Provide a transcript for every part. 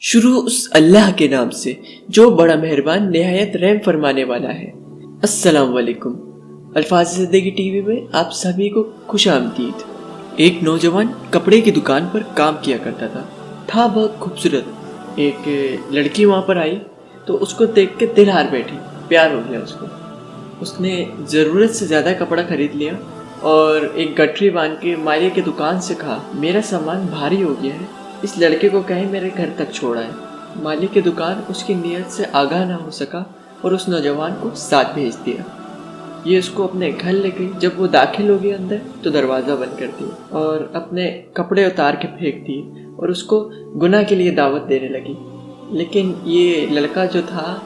شروع اس اللہ کے نام سے جو بڑا مہربان نہایت رحم فرمانے والا ہے۔ السلام علیکم۔ الفاظ زندگی ٹی وی میں آپ سبھی کو خوش آمدید۔ ایک نوجوان کپڑے کی دکان پر کام کیا کرتا تھا بہت خوبصورت۔ ایک لڑکی وہاں پر آئی تو اس کو دیکھ کے دل ہار بیٹھی، پیار ہو گیا اس کو۔ اس نے ضرورت سے زیادہ کپڑا خرید لیا اور ایک گٹری باندھ کے مالک کی دکان سے کہا، میرا سامان بھاری ہو گیا ہے، اس لڑکے کو کہیں میرے گھر تک چھوڑا ہے۔ مالک کی دکان اس کی نیت سے آگاہ نہ ہو سکا اور اس نوجوان کو ساتھ بھیج دیا۔ یہ اس کو اپنے گھر لے گئی۔ جب وہ داخل ہو گیا اندر تو دروازہ بند کر دیا اور اپنے کپڑے اتار کے پھینک دیے اور اس کو گناہ کے لیے دعوت دینے لگی۔ لیکن یہ لڑکا جو تھا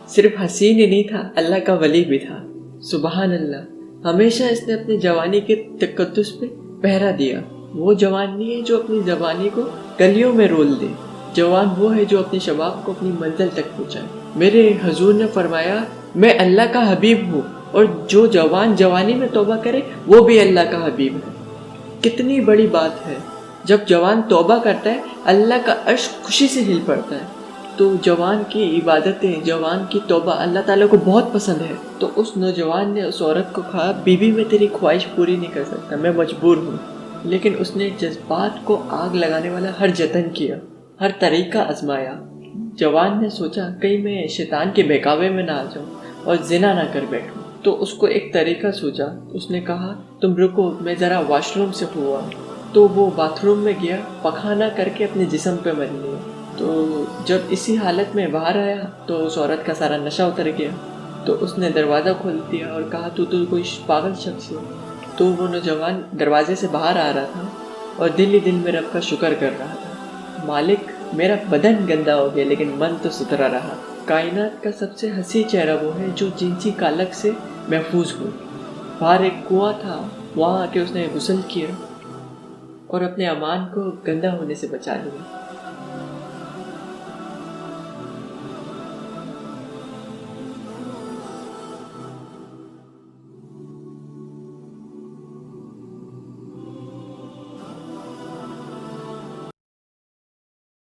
صرف حسین ہی نہیں تھا، اللہ کا ولی بھی تھا۔ سبحان اللہ، ہمیشہ اس نے اپنی جوانی کے تقدس پہ پہرا دیا۔ وہ جوان نہیں ہے جو اپنی جوانی کو گلیوں میں رول دے، جوان وہ ہے جو اپنی شباب کو اپنی منزل تک پہنچائے۔ میرے حضور نے فرمایا، میں اللہ کا حبیب ہوں اور جو جوان جوانی میں توبہ کرے وہ بھی اللہ کا حبیب ہے۔ کتنی بڑی بات ہے، جب جوان توبہ کرتا ہے اللہ کا عرش خوشی سے ہل پڑتا ہے۔ تو جوان کی عبادتیں، جوان کی توبہ اللہ تعالیٰ کو بہت پسند ہے۔ تو اس نوجوان نے اس عورت کو کہا، بیوی میں تیری خواہش پوری نہیں کر سکتا، میں مجبور ہوں۔ لیکن اس نے جذبات کو آگ لگانے والا ہر جتن کیا، ہر طریقہ آزمایا۔ جوان نے سوچا کہیں میں شیطان کے بہکاوے میں نہ آ جاؤں اور زنا نہ کر بیٹھوں۔ تو اس کو ایک طریقہ سوچا، اس نے کہا، تم رکو، میں ذرا واش روم سے ہوا۔ تو وہ باتھ روم میں گیا، پخانہ کر کے اپنے جسم پہ مل لیا۔ تو جب اسی حالت میں باہر آیا تو اس عورت کا سارا نشہ اتر گیا۔ تو اس نے دروازہ کھول دیا اور کہا، تو کوئی پاگل شخص ہے۔ تو وہ نوجوان دروازے سے باہر آ رہا تھا اور دل ہی دل میں رب کا شکر کر رہا تھا، مالک میرا بدن گندا ہو گیا لیکن من تو ستھرا رہا۔ کائنات کا سب سے حسین چہرہ وہ ہے جو جنسی کالک سے محفوظ ہو۔ باہر ایک کنواں تھا، وہاں آ کے اس نے غسل کیا اور اپنے امان کو گندا ہونے سے بچا لیا۔